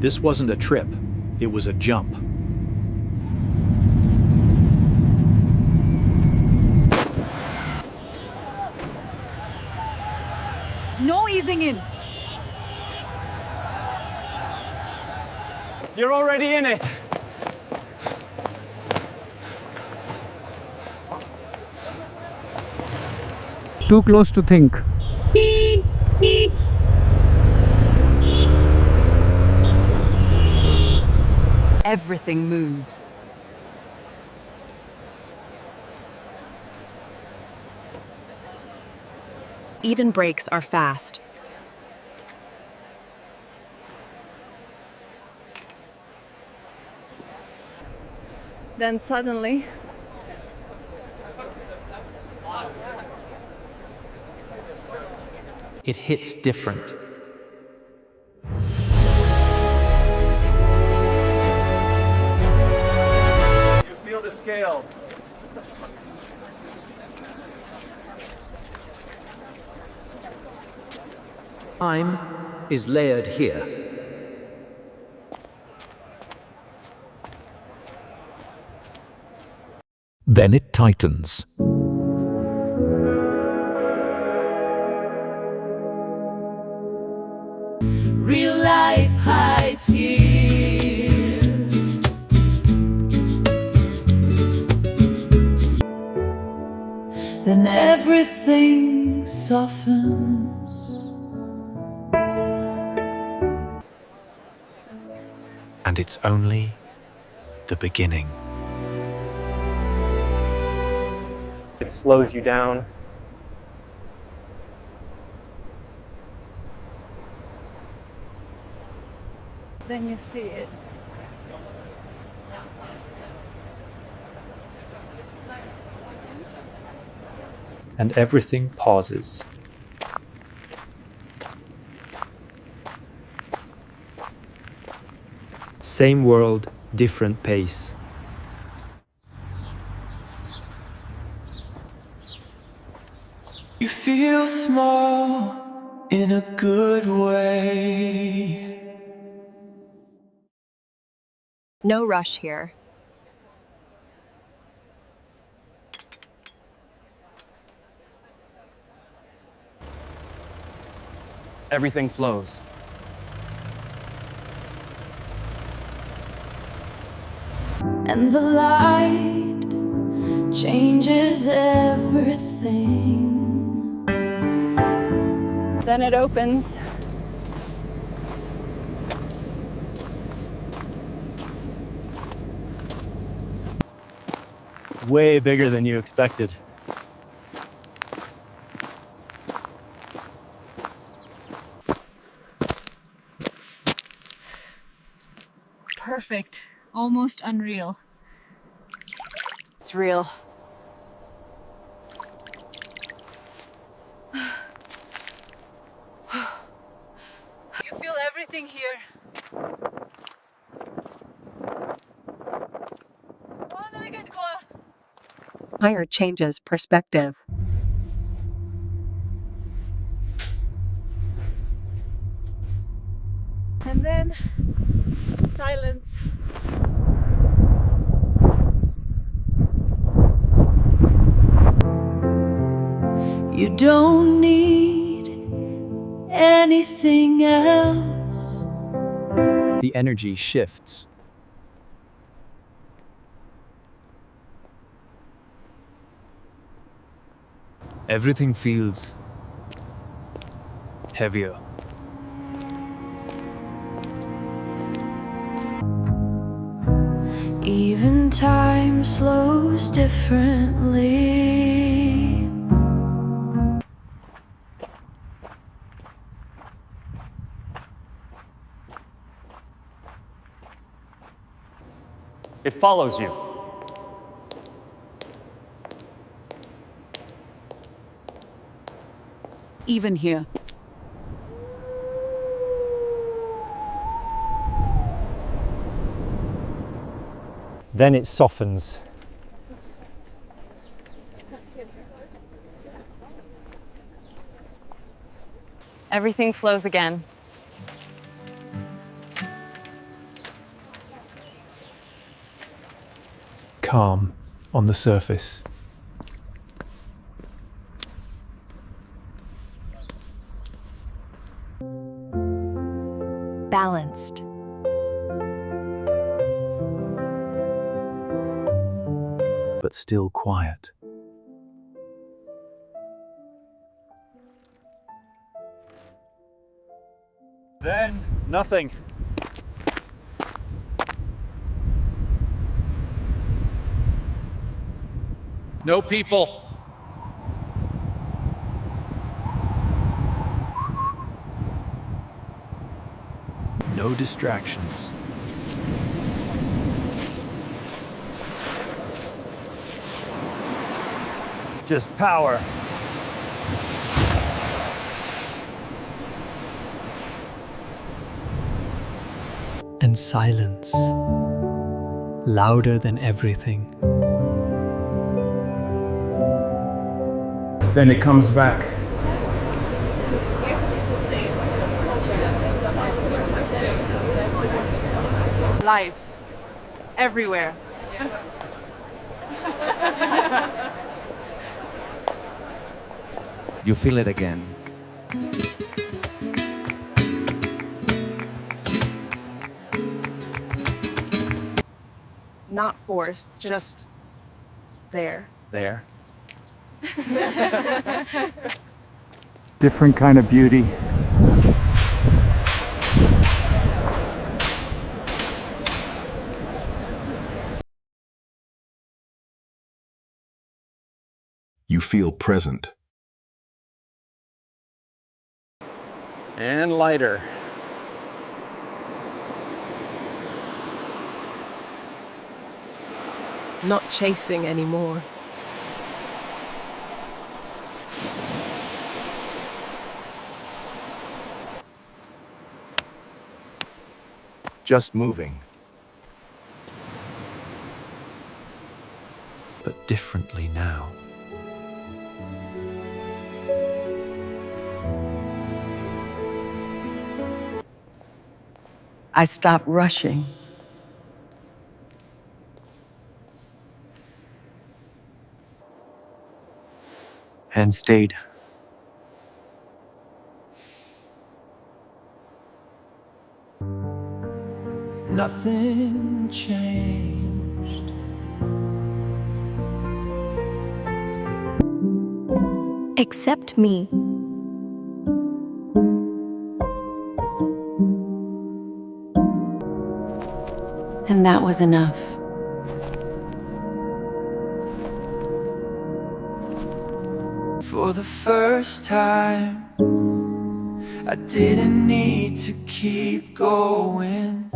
This wasn't a trip, it was a jump. No easing in. You're already in it. Too close to think. Everything moves. Even breaks are fast. Then suddenly, it hits different. You feel the scale. Time is layered here. Then it tightens. Real life hides here. Then everything softens. And it's only the beginning. It slows you down. then you see it. And everything pauses. Same world, different pace. You feel small in a good way. No rush here. Everything flows. And the light changes everything. Then it opens. Way bigger than you expected. Perfect. Almost unreal. It's real. You feel everything here. Higher changes perspective. And then silence. You don't need anything else. The energy shifts. Everything feels heavier. Even time slows differently. It follows you. Even here. Then it softens. Everything flows again. calm on the surface. Balanced. But still quiet. Then, nothing. No people. No distractions. Just power. And silence, louder than everything. Then it comes back. Life. Everywhere. You feel it again. Not forced, just there. There. Different kind of beauty. You feel present. And lighter. Not chasing anymore. Just moving. But differently now. I stopped rushing. And stayed. Nothing changed. Accept me. And that was enough. For the first time, I didn't need to keep going.